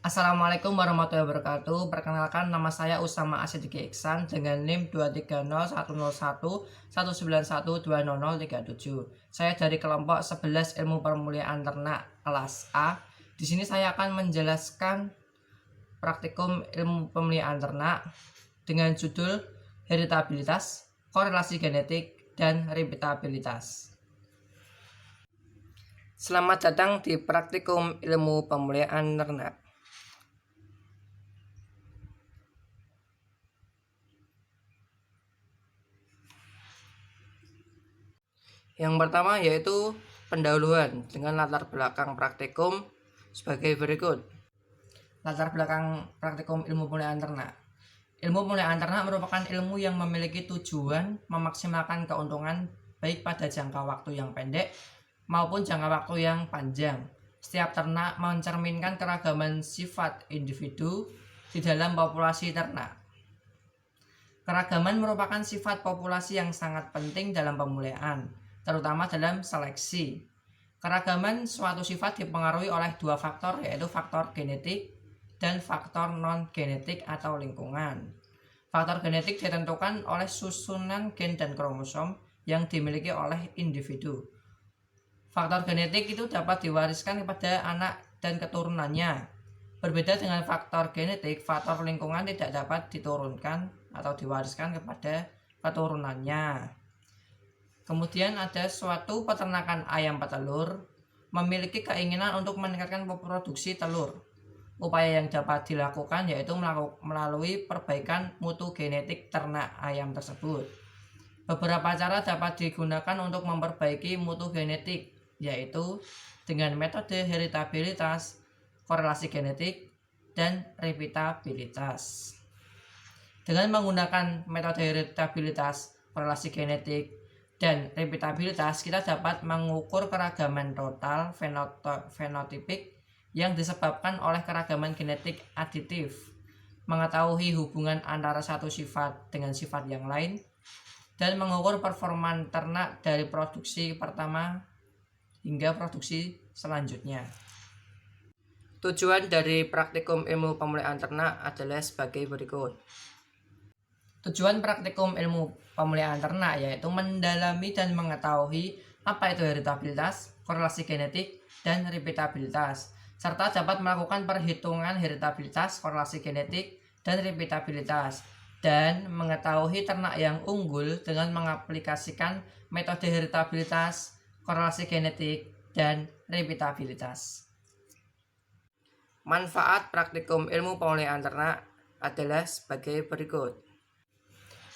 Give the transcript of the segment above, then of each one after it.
Assalamualaikum warahmatullahi wabarakatuh. Perkenalkan, nama saya Usama Asyidiki Iksan dengan NIM 230101191200037. Saya dari kelompok 11 Ilmu Permuliaan Ternak kelas A. Di sini saya akan menjelaskan praktikum ilmu pemeliharaan ternak dengan judul heritabilitas, korelasi genetik, dan repeatabilitas. Selamat datang di praktikum ilmu pemeliharaan ternak. Yang pertama yaitu pendahuluan dengan latar belakang praktikum sebagai berikut. Latar belakang praktikum ilmu pemeliharaan ternak. Ilmu pemeliharaan ternak merupakan ilmu yang memiliki tujuan memaksimalkan keuntungan baik pada jangka waktu yang pendek maupun jangka waktu yang panjang. Setiap ternak mencerminkan keragaman sifat individu di dalam populasi ternak. Keragaman merupakan sifat populasi yang sangat penting dalam pemeliharaan, terutama dalam seleksi. Keragaman suatu sifat dipengaruhi oleh dua faktor, yaitu faktor genetik dan faktor non-genetik atau lingkungan. Faktor genetik ditentukan oleh susunan gen dan kromosom yang dimiliki oleh individu. Faktor genetik itu dapat diwariskan kepada anak dan keturunannya. Berbeda dengan faktor genetik, faktor lingkungan tidak dapat diturunkan atau diwariskan kepada keturunannya. Kemudian ada suatu peternakan ayam petelur memiliki keinginan untuk meningkatkan produksi telur. Upaya yang dapat dilakukan yaitu melalui perbaikan mutu genetik ternak ayam tersebut. Beberapa cara dapat digunakan untuk memperbaiki mutu genetik, yaitu dengan metode heritabilitas, korelasi genetik, dan repeatabilitas. Dengan menggunakan metode heritabilitas, korelasi genetik, dan repeatabilitas, kita dapat mengukur keragaman total fenotipik yang disebabkan oleh keragaman genetik aditif, mengetahui hubungan antara satu sifat dengan sifat yang lain, dan mengukur performa ternak dari produksi pertama hingga produksi selanjutnya. Tujuan dari praktikum ilmu pemeliharaan ternak adalah sebagai berikut. Tujuan praktikum ilmu pemeliharaan ternak yaitu mendalami dan mengetahui apa itu heritabilitas, korelasi genetik, dan repeatabilitas, serta dapat melakukan perhitungan heritabilitas, korelasi genetik, dan repeatabilitas, dan mengetahui ternak yang unggul dengan mengaplikasikan metode heritabilitas, korelasi genetik, dan repeatabilitas. Manfaat praktikum ilmu pemeliharaan ternak adalah sebagai berikut.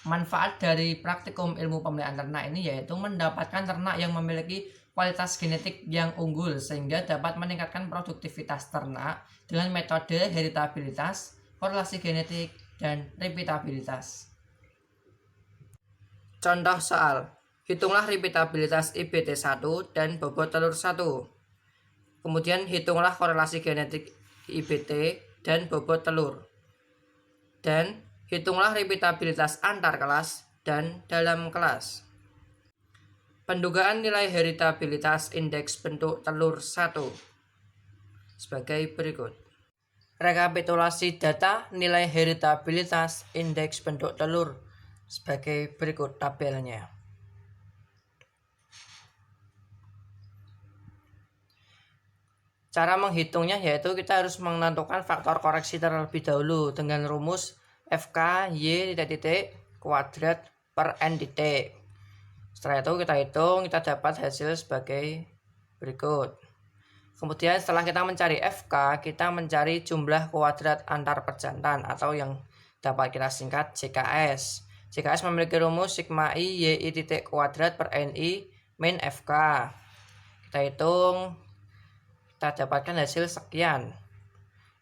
Manfaat dari praktikum ilmu pemeliharaan ternak ini yaitu mendapatkan ternak yang memiliki kualitas genetik yang unggul sehingga dapat meningkatkan produktivitas ternak dengan metode heritabilitas, korelasi genetik, dan repeatabilitas. Contoh soal, hitunglah repeatabilitas IBT1 dan bobot telur 1. Kemudian hitunglah korelasi genetik IBT dan bobot telur. Dan hitunglah repeatabilitas antar kelas dan dalam kelas. Pendugaan nilai heritabilitas indeks bentuk telur 1 sebagai berikut. Rekapitulasi data nilai heritabilitas indeks bentuk telur sebagai berikut tabelnya. Cara menghitungnya yaitu kita harus menentukan faktor koreksi terlebih dahulu dengan rumus FK Y kuadrat per N titik. Setelah itu kita hitung, kita dapat hasil sebagai berikut. Kemudian setelah kita mencari FK, kita mencari jumlah kuadrat antar pejantan atau yang dapat kita singkat JKS. JKS memiliki rumus sigma I YI titik kuadrat per NI min FK. Kita hitung, kita dapatkan hasil sekian.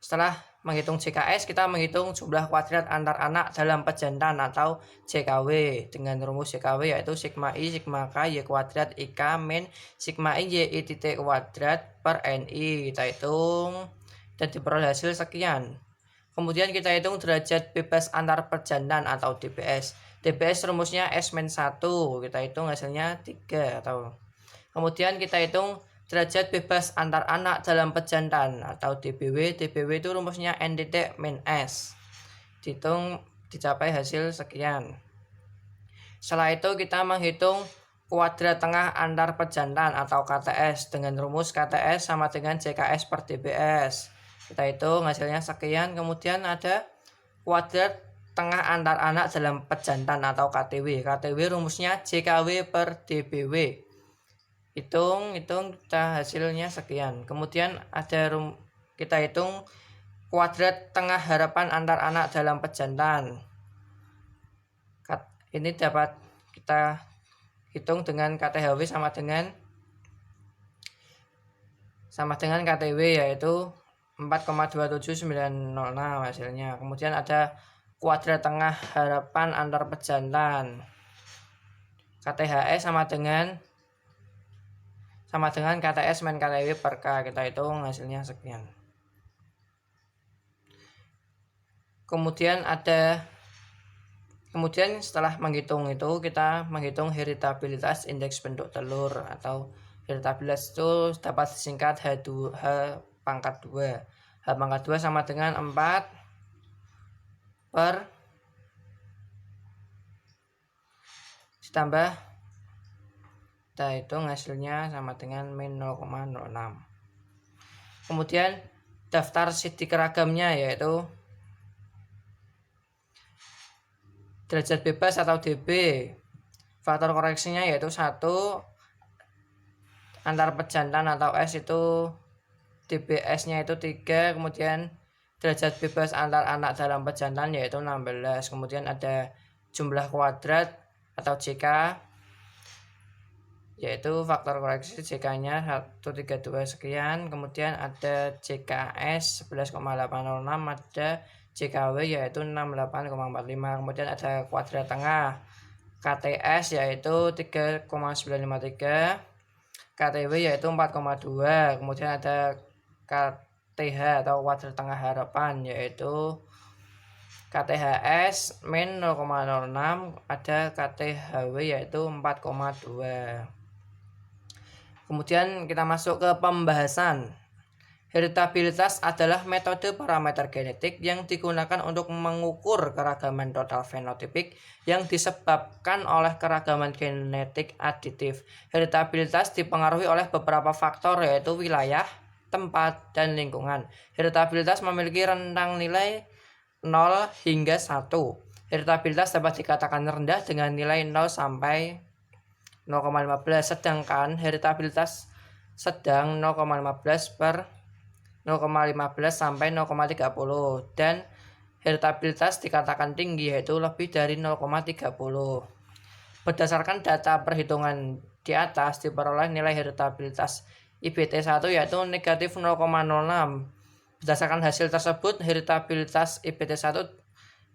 Setelah menghitung JKS, kita menghitung jumlah kuadrat antar anak dalam pejantan atau JKW dengan rumus JKW yaitu sigma I sigma K Y kuadrat IK min sigma I YI titik kuadrat per NI. Kita hitung dan diperoleh hasil sekian. Kemudian kita hitung derajat bebas antar pejantan atau DBS. DBS rumusnya S-1, kita hitung hasilnya 3 atau. Kemudian kita hitung derajat bebas antar anak dalam pejantan atau DBW. DBW itu rumusnya N titik min S. Dihitung dicapai hasil sekian. Setelah itu kita menghitung kuadrat tengah antar pejantan atau KTS dengan rumus KTS sama dengan JKS per DBS. Kita hitung hasilnya sekian. Kemudian ada kuadrat tengah antar anak dalam pejantan atau KTW. KTW rumusnya JKW per DBW. Hitung kita hasilnya sekian. Kemudian ada kita hitung kuadrat tengah harapan antar anak dalam pejantan. Ini dapat kita hitung dengan KTHW sama dengan KTW, yaitu 4,27906 hasilnya. Kemudian ada kuadrat tengah harapan antar pejantan. KTHS sama dengan KTS min KTW per K. Kita hitung hasilnya sekian. Kemudian setelah menghitung itu, kita menghitung heritabilitas indeks bentuk telur atau heritabilitas itu dapat disingkat H pangkat 2. H pangkat 2 sama dengan 4 per ditambah, kita hitung hasilnya sama dengan min 0,06. Kemudian daftar sidik ragamnya yaitu derajat bebas atau DB. Faktor koreksinya yaitu 1, antar pejantan atau S itu DBS nya itu 3, kemudian derajat bebas antar anak dalam pejantan yaitu 16. Kemudian ada jumlah kuadrat atau JK yaitu faktor koreksi JK nya 132 sekian. Kemudian ada JKS 11,806, ada JKW yaitu 68,45. Kemudian ada kuadrat tengah KTS yaitu 3,953, KTW yaitu 4,2. Kemudian ada KTH atau kuadrat tengah harapan yaitu KTHS min 0,06, ada KTHW yaitu 4,2. Kemudian kita masuk ke pembahasan. Heritabilitas adalah metode parameter genetik yang digunakan untuk mengukur keragaman total fenotipik yang disebabkan oleh keragaman genetik aditif. Heritabilitas dipengaruhi oleh beberapa faktor yaitu wilayah, tempat, dan lingkungan. Heritabilitas memiliki rentang nilai 0 hingga 1. Heritabilitas dapat dikatakan rendah dengan nilai 0 sampai 0,15, sedangkan heritabilitas sedang 0,15 per 0,15 sampai 0,30, dan heritabilitas dikatakan tinggi yaitu lebih dari 0,30. Berdasarkan data perhitungan di atas diperoleh nilai heritabilitas IBT1 yaitu negatif 0,06. Berdasarkan hasil tersebut, heritabilitas IBT1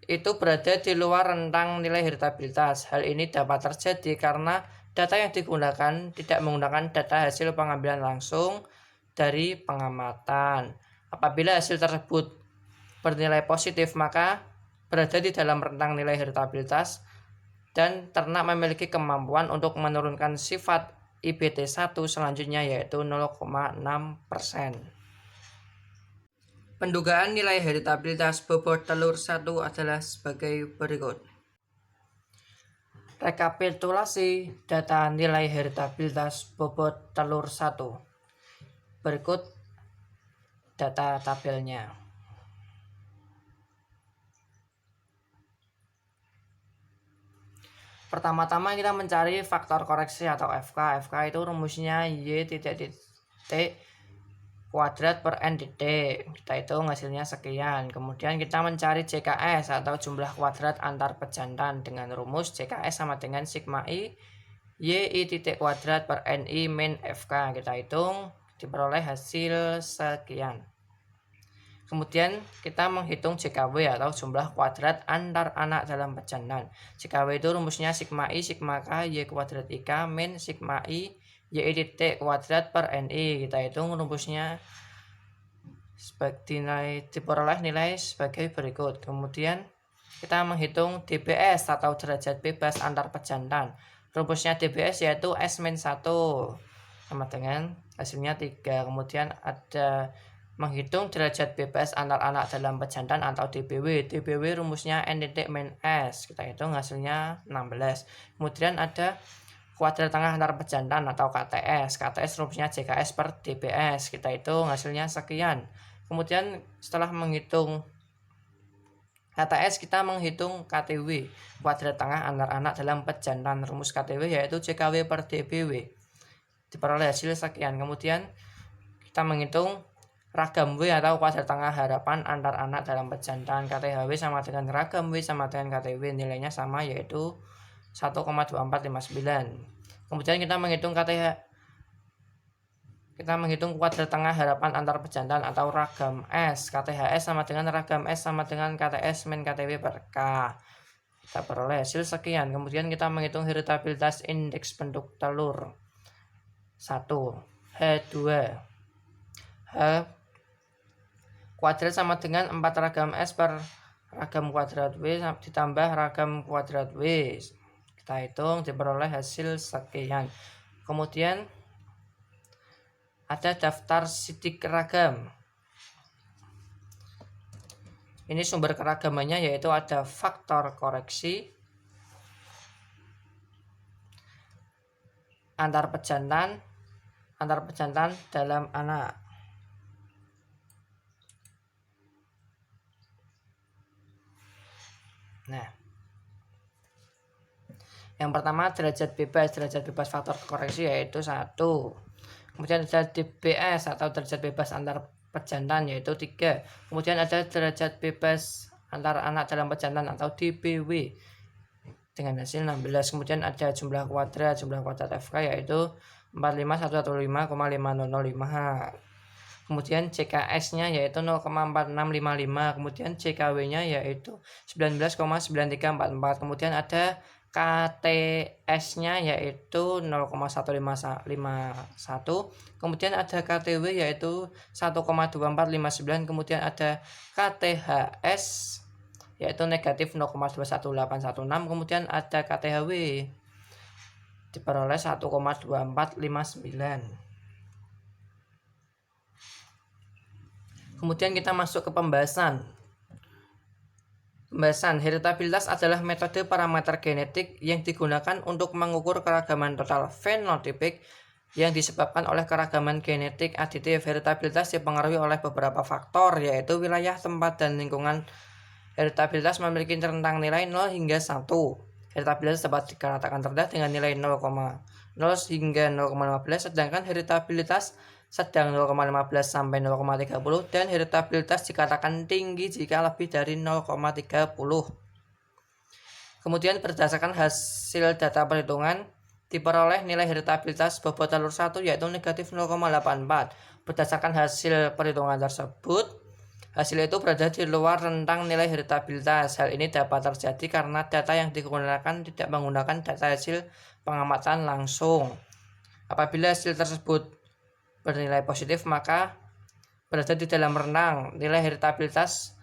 itu berada di luar rentang nilai heritabilitas. Hal ini dapat terjadi karena data yang digunakan tidak menggunakan data hasil pengambilan langsung dari pengamatan. Apabila hasil tersebut bernilai positif, maka berada di dalam rentang nilai heritabilitas dan ternak memiliki kemampuan untuk menurunkan sifat IBT1 selanjutnya yaitu 0,6%. Pendugaan nilai heritabilitas bobot telur 1 adalah sebagai berikut. Rekapitulasi data nilai heritabilitas bobot telur 1. Berikut data tabelnya. Pertama-tama kita mencari faktor koreksi atau FK. FK itu rumusnya Y titik kuadrat per N titik. Kita hitung hasilnya sekian. Kemudian kita mencari JKS atau jumlah kuadrat antar pejantan dengan rumus JKS sama dengan sigma I YI titik kuadrat per NI min FK. Kita hitung, diperoleh hasil sekian. Kemudian kita menghitung JKW atau jumlah kuadrat antar anak dalam pejantan. JKW itu rumusnya sigma I sigma K Y kuadrat IK min sigma I YI titik kuadrat per NI. Kita hitung rumusnya diperoleh nilai sebagai berikut. Kemudian kita menghitung DBS atau derajat bebas antar pejantan. Rumusnya DBS yaitu S-1. sama dengan hasilnya 3. Kemudian ada menghitung derajat bebas antar anak dalam pejantan atau DBW. DBW rumusnya N titik min S. Kita hitung hasilnya 16. Kemudian ada kuadrat tengah antar pejantan atau KTS. KTS rumusnya JKS per DBS. Kita hitung hasilnya sekian. Kemudian setelah menghitung KTS, kita menghitung KTW, kuadrat tengah antar anak dalam pejantan. Rumus KTW yaitu JKW per DBW. Diperoleh hasil sekian. Kemudian kita menghitung ragam W atau kuadrat tengah harapan antar anak dalam pejantan. KTHW sama dengan ragam W sama dengan KTW, nilainya sama yaitu 1,2459. Kemudian kita menghitung kuadrat tengah harapan antar pejantan atau ragam S. KTHS sama dengan ragam S sama dengan KTS min KTW per K. Kita peroleh hasil sekian. Kemudian kita menghitung heritabilitas indeks bentuk telur. 1 H2 H kuadrat sama dengan 4 ragam S per ragam kuadrat W ditambah ragam kuadrat W. Kita hitung, diperoleh hasil sekian. Kemudian ada daftar sidik ragam. Ini sumber keragamannya yaitu ada faktor koreksi, antar pejantan dalam anak. Nah, yang pertama derajat bebas faktor koreksi yaitu 1. Kemudian ada DBS atau derajat bebas antar pejantan yaitu 3. Kemudian ada derajat bebas antar anak dalam pejantan atau DBW dengan hasil 16. Kemudian ada jumlah kuadrat FK yaitu 45115,5005. Kemudian JKS-nya yaitu 0,4655. Kemudian JKW-nya yaitu 19,9344. Kemudian ada KTS-nya yaitu 0,1551. Kemudian ada KTW yaitu 1,2459. Kemudian ada KTHS yaitu negatif 0,21816. Kemudian ada KTHW diperoleh 1,2459. Kemudian kita masuk ke pembahasan. Heritabilitas adalah metode parameter genetik yang digunakan untuk mengukur keragaman total fenotipik yang disebabkan oleh keragaman genetik aditif. Heritabilitas dipengaruhi oleh beberapa faktor yaitu wilayah, tempat, dan lingkungan. Heritabilitas memiliki rentang nilai 0 hingga 1. Heritabilitas dapat dikatakan rendah dengan nilai 0,0 hingga 0,15, sedangkan heritabilitas sedang 0,15 sampai 0,30, dan heritabilitas dikatakan tinggi jika lebih dari 0,30. Kemudian berdasarkan hasil data perhitungan diperoleh nilai heritabilitas bobot telur 1 yaitu negatif 0,84. Berdasarkan hasil perhitungan tersebut, hasil itu berada di luar rentang nilai heritabilitas. Hal ini dapat terjadi karena data yang digunakan tidak menggunakan data hasil pengamatan langsung. Apabila hasil tersebut bernilai positif, maka berada di dalam rentang nilai heritabilitas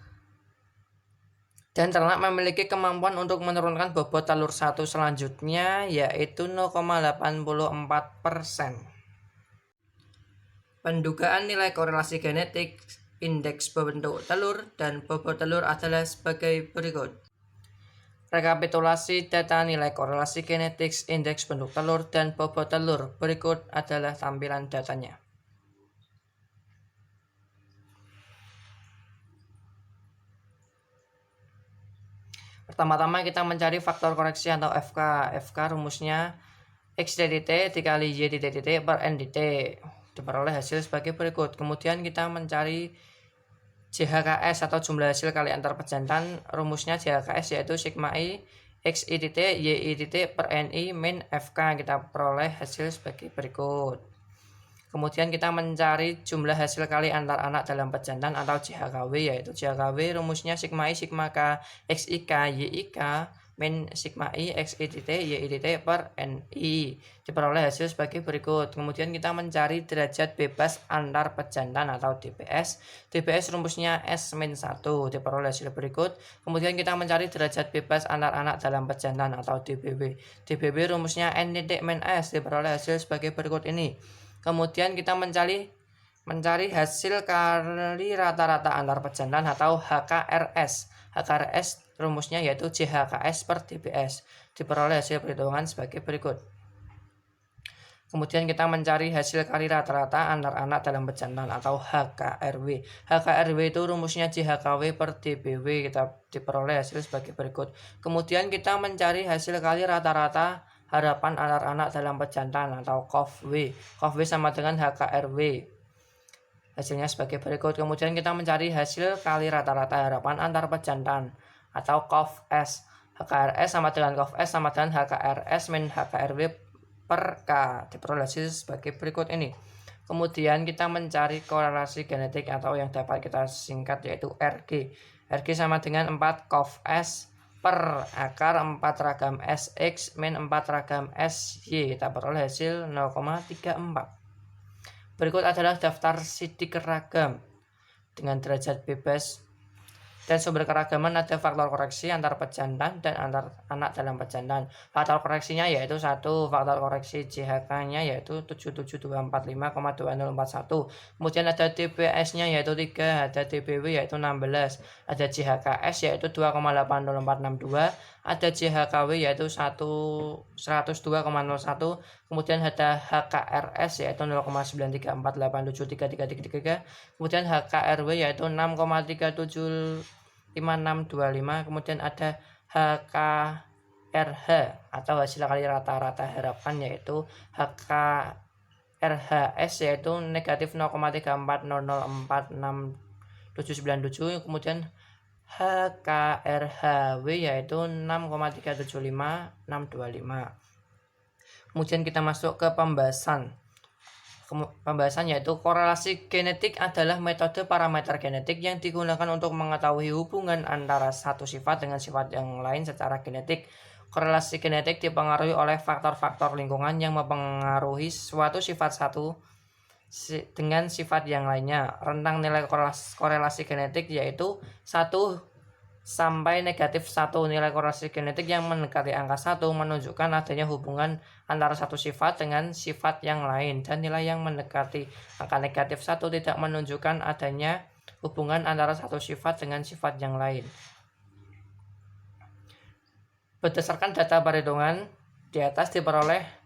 dan ternak memiliki kemampuan untuk menurunkan bobot telur 1 selanjutnya yaitu 0,84%. Pendugaan nilai korelasi genetik indeks bentuk telur dan bobot telur adalah sebagai berikut. Rekapitulasi data nilai korelasi genetik indeks bentuk telur dan bobot telur. Berikut adalah tampilan datanya. Pertama-tama kita mencari faktor koreksi atau FK. FK rumusnya X DT dikali Y DT per N DT. Diperoleh hasil sebagai berikut. Kemudian kita mencari JHKS atau jumlah hasil kali antar pejantan. Rumusnya JHKS yaitu sigma I X I titik Y I titik per NI min FK. Kita peroleh hasil sebagai berikut. Kemudian kita mencari jumlah hasil kali antar anak dalam pejantan atau JHKW yaitu JHKW rumusnya sigma I sigma K XIK YIK min sigma I XI titik YI titik per NI. Diperoleh hasil sebagai berikut. Kemudian kita mencari derajat bebas antar pejantan atau DBS. DBS rumusnya S-1. Diperoleh hasil berikut. Kemudian kita mencari derajat bebas antar anak dalam pejantan atau DBW. DBW rumusnya N titik min S. Diperoleh hasil sebagai berikut ini. Kemudian kita mencari hasil kali rata-rata antar pejantan atau HKRS. HKRS rumusnya yaitu JHKS per DBS. Diperoleh hasil perhitungan sebagai berikut. Kemudian kita mencari hasil kali rata-rata antar anak dalam pejantan atau HKRW. HKRW itu rumusnya JHKW per DBW. Kita diperoleh hasil sebagai berikut. Kemudian kita mencari hasil kali rata-rata harapan antar anak dalam pejantan atau KOFW. KOFW sama dengan HKRW. Hasilnya sebagai berikut. Kemudian kita mencari hasil kali rata-rata harapan antar pejantan atau KOFS. HKRS sama dengan KOFS sama dengan HKRS min HKRW per K. Diperoleh hasil sebagai berikut ini. Kemudian kita mencari korelasi genetik atau yang dapat kita singkat yaitu RG. RG sama dengan 4 KOFS per akar 4 ragam SX min 4 ragam SY. Kita peroleh hasil 0,34. Berikut adalah daftar sidik ragam dengan derajat bebas dan sumber keragaman. Ada faktor koreksi antar pejantan dan antar anak dalam pejantan. Faktor koreksinya yaitu 1, faktor koreksi JHK-nya yaitu 77245,2041. Kemudian ada DBS-nya yaitu 3, ada DBW yaitu 16, ada JHKS yaitu 2,80462, ada JHKW yaitu 102,01, kemudian ada HKRS yaitu 0,934873333, kemudian HKRW yaitu 6,375625, kemudian ada HKRH atau hasil kali rata-rata harapan yaitu HKRHS yaitu negatif 0,3400469797, kemudian HKRHW yaitu 6,375625. Kemudian kita masuk ke pembahasan. Pembahasan yaitu korelasi genetik adalah metode parameter genetik yang digunakan untuk mengetahui hubungan antara satu sifat dengan sifat yang lain secara genetik. Korelasi genetik dipengaruhi oleh faktor-faktor lingkungan yang mempengaruhi suatu sifat satu dengan sifat yang lainnya. Rentang nilai korelasi genetik yaitu 1 sampai negatif 1. Nilai korelasi genetik yang mendekati angka 1 menunjukkan adanya hubungan antara satu sifat dengan sifat yang lain, dan nilai yang mendekati angka negatif 1 tidak menunjukkan adanya hubungan antara satu sifat dengan sifat yang lain. Berdasarkan data perhitungan di atas diperoleh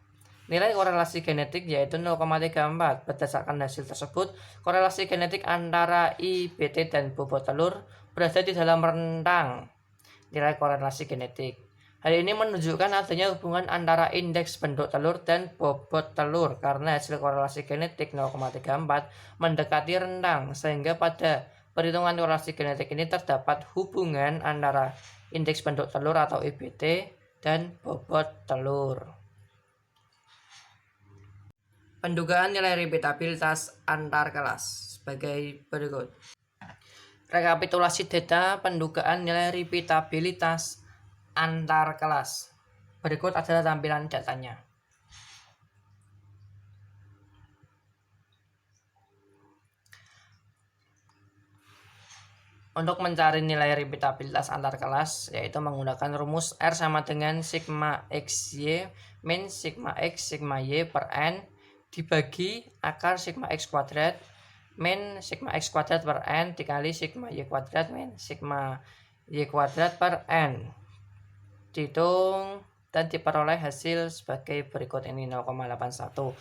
nilai korelasi genetik yaitu 0,34. Berdasarkan hasil tersebut, korelasi genetik antara IBT dan bobot telur berada di dalam rentang nilai korelasi genetik. Hal ini menunjukkan adanya hubungan antara indeks bentuk telur dan bobot telur karena hasil korelasi genetik 0,34 mendekati rentang, sehingga pada perhitungan korelasi genetik ini terdapat hubungan antara indeks bentuk telur atau IBT dan bobot telur. Pendugaan nilai repetabilitas antar kelas sebagai berikut. Rekapitulasi data pendugaan nilai repetabilitas antar kelas. Berikut adalah tampilan datanya. Untuk mencari nilai repetabilitas antar kelas yaitu menggunakan rumus R sama dengan sigma XY min sigma X sigma Y per N dibagi akar sigma X kuadrat min sigma X kuadrat per N dikali sigma Y kuadrat min sigma Y kuadrat per N. Dihitung dan diperoleh hasil sebagai berikut ini 0,81.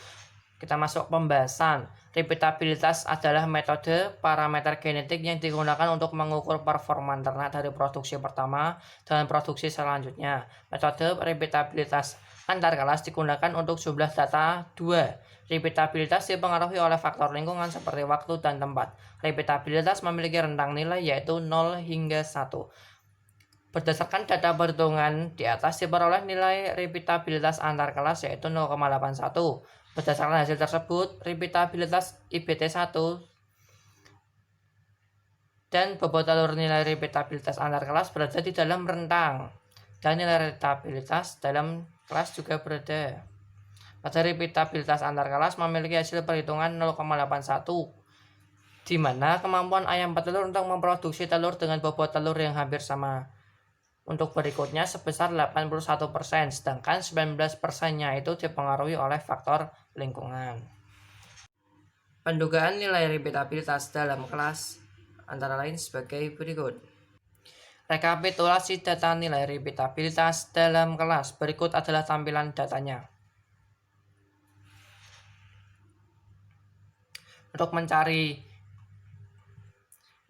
Kita masuk pembahasan. Repetabilitas adalah metode parameter genetik yang digunakan untuk mengukur performa ternak dari produksi pertama dan produksi selanjutnya. Metode repetabilitas antar kelas digunakan untuk jumlah data 2. Repetabilitas dipengaruhi oleh faktor lingkungan seperti waktu dan tempat. Repetabilitas memiliki rentang nilai yaitu 0 hingga 1. Berdasarkan data perhitungan di atas diperoleh nilai repetabilitas antar kelas yaitu 0,81. Berdasarkan hasil tersebut, repetabilitas IBT1 dan bobot telur nilai repetabilitas antar kelas berada di dalam rentang, dan nilai repetabilitas dalam kelas juga berada. Pada repetabilitas antar kelas memiliki hasil perhitungan 0,81, di mana kemampuan ayam petelur untuk memproduksi telur dengan bobot telur yang hampir sama untuk berikutnya sebesar 81%, sedangkan 19%-nya itu dipengaruhi oleh faktor lingkungan. Pendugaan nilai repeatabilitas dalam kelas antara lain sebagai berikut. Rekapitulasi data nilai repeatabilitas dalam kelas. Berikut adalah tampilan datanya. Untuk mencari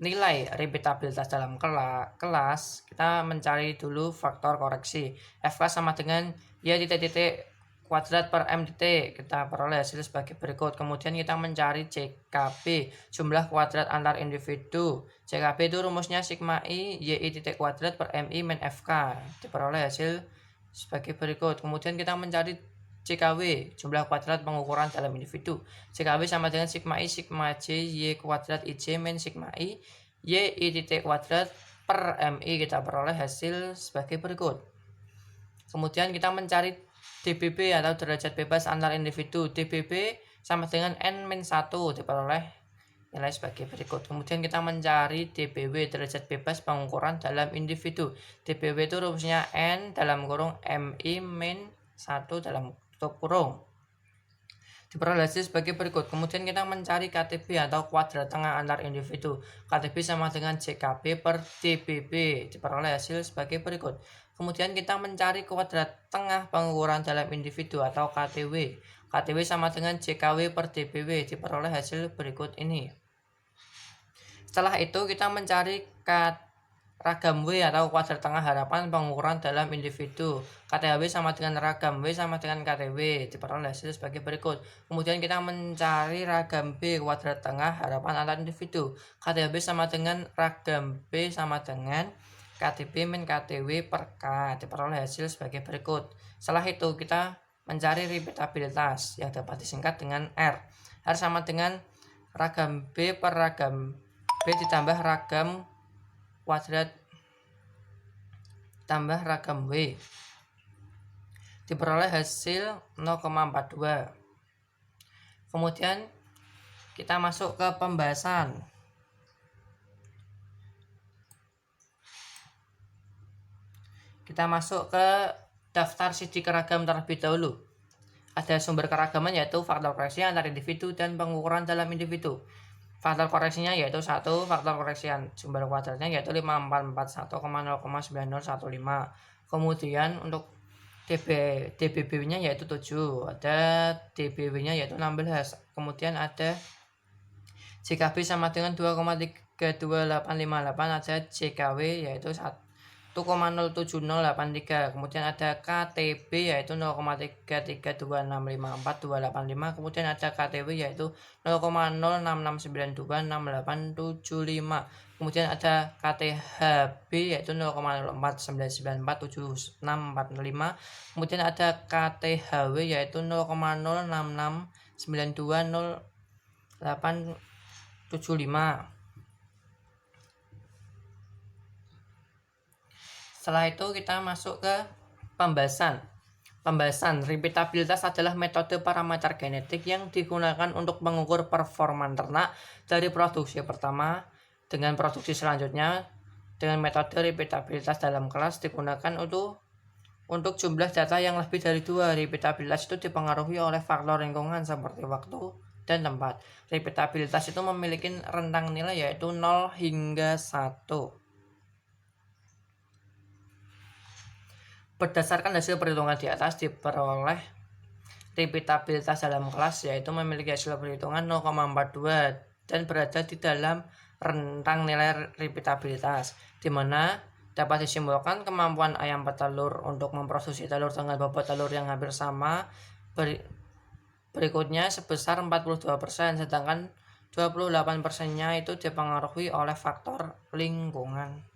nilai repeatabilitas dalam kelas, kita mencari dulu faktor koreksi. FK sama dengan Y titik kuadrat per M titik. Kita peroleh hasil sebagai berikut. Kemudian kita mencari CKB, jumlah kuadrat antar individu. CKB itu rumusnya sigma I YI titik kuadrat per MI min FK. Diperoleh hasil sebagai berikut. Kemudian kita mencari CKW, jumlah kuadrat pengukuran dalam individu. CKW sama dengan sigma I sigma J Y kuadrat IJ min sigma I YI titik kuadrat per MI. Kita peroleh hasil sebagai berikut. Kemudian kita mencari DBB atau derajat bebas antar individu. DBB sama dengan N-1, diperoleh nilai sebagai berikut. Kemudian kita mencari DBW, derajat bebas pengukuran dalam individu. DBW itu rumusnya N dalam kurung MI min 1 dalam tutup kurung. Diperoleh hasil sebagai berikut. Kemudian kita mencari KTB atau kuadrat tengah antar individu. KTB sama dengan JKB per DBB. Diperoleh hasil sebagai berikut. Kemudian kita mencari kuadrat tengah pengukuran dalam individu atau KTW. KTW sama dengan JKW per DBW. Diperoleh hasil berikut ini. Setelah itu kita mencari ragam W atau kuadrat tengah harapan pengukuran dalam individu. KTHW sama dengan ragam W sama dengan KTW. Diperoleh hasil sebagai berikut. Kemudian kita mencari ragam B kuadrat tengah harapan antar individu. KTHB sama dengan ragam B sama dengan KTB min KTW per K. Diperoleh hasil sebagai berikut. Setelah itu kita mencari repeatabilitas yang dapat disingkat dengan R. R sama dengan ragam B per ragam B ditambah ragam kuadrat tambah ragam W. Diperoleh hasil 0,42. Kemudian kita masuk ke pembahasan. Kita masuk ke daftar sidik keragam terlebih dahulu. Ada sumber keragaman yaitu faktor koreksi antar individu dan pengukuran dalam individu. Faktor koreksinya yaitu 1, faktor koreksi sumber kuadratnya yaitu 5441,09015. Kemudian untuk DBB-nya yaitu 7, ada DBW-nya yaitu 16. Kemudian ada JKB sama dengan 2,32858, ada JKW yaitu 1,07083. Kemudian ada KTB yaitu 0,332654285. Kemudian ada KTW yaitu 0,0669268875. Kemudian ada KTHB yaitu 0,0499476445. Kemudian ada KTHW yaitu 0,06920875. Setelah itu kita masuk ke pembahasan. Pembahasan repeatabilitas adalah metode parameter genetik yang digunakan untuk mengukur performa ternak dari produksi pertama dengan produksi selanjutnya. Dengan metode repeatabilitas dalam kelas digunakan untuk jumlah data yang lebih dari 2. Repeatabilitas itu dipengaruhi oleh faktor lingkungan seperti waktu dan tempat. Repeatabilitas itu memiliki rentang nilai yaitu 0 hingga 1. Berdasarkan hasil perhitungan di atas diperoleh repeatabilitas dalam kelas yaitu memiliki hasil perhitungan 0,42 dan berada di dalam rentang nilai repeatabilitas, di mana dapat disimpulkan kemampuan ayam petelur untuk memproduksi telur dengan bobot telur yang hampir sama berikutnya sebesar 42%, sedangkan 28%-nya itu dipengaruhi oleh faktor lingkungan.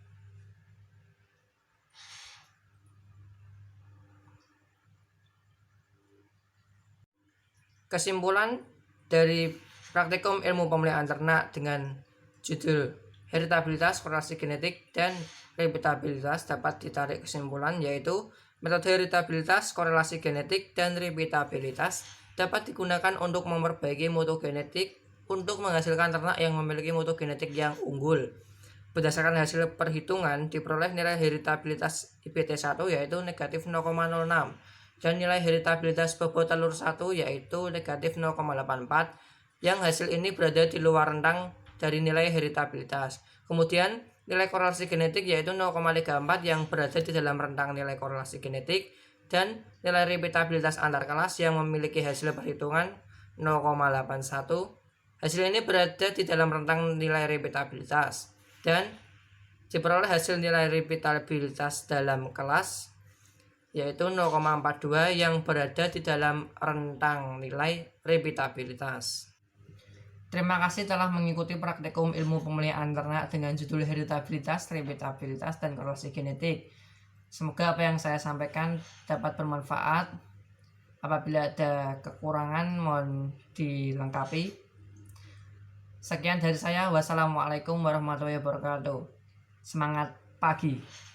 Kesimpulan dari praktikum ilmu pemeliharaan ternak dengan judul heritabilitas, korelasi genetik, dan repeatabilitas dapat ditarik kesimpulan yaitu metode heritabilitas, korelasi genetik, dan repeatabilitas dapat digunakan untuk memperbaiki mutu genetik untuk menghasilkan ternak yang memiliki mutu genetik yang unggul. Berdasarkan hasil perhitungan diperoleh nilai heritabilitas IPT1 yaitu negatif 0,06 dan nilai heritabilitas bobot telur 1 yaitu negatif 0,84 yang hasil ini berada di luar rentang dari nilai heritabilitas. Kemudian nilai korelasi genetik yaitu 0,34 yang berada di dalam rentang nilai korelasi genetik, dan nilai repeatabilitas antar kelas yang memiliki hasil perhitungan 0,81. Hasil ini berada di dalam rentang nilai repeatabilitas dan diperoleh hasil nilai repeatabilitas dalam kelas yaitu 0,42 yang berada di dalam rentang nilai repeatabilitas. Terima kasih telah mengikuti praktikum ilmu pemeliharaan ternak dengan judul heritabilitas, repeatabilitas, dan korelasi genetik. Semoga apa yang saya sampaikan dapat bermanfaat. Apabila ada kekurangan mohon dilengkapi. Sekian dari saya. Wassalamualaikum warahmatullahi wabarakatuh. Semangat pagi.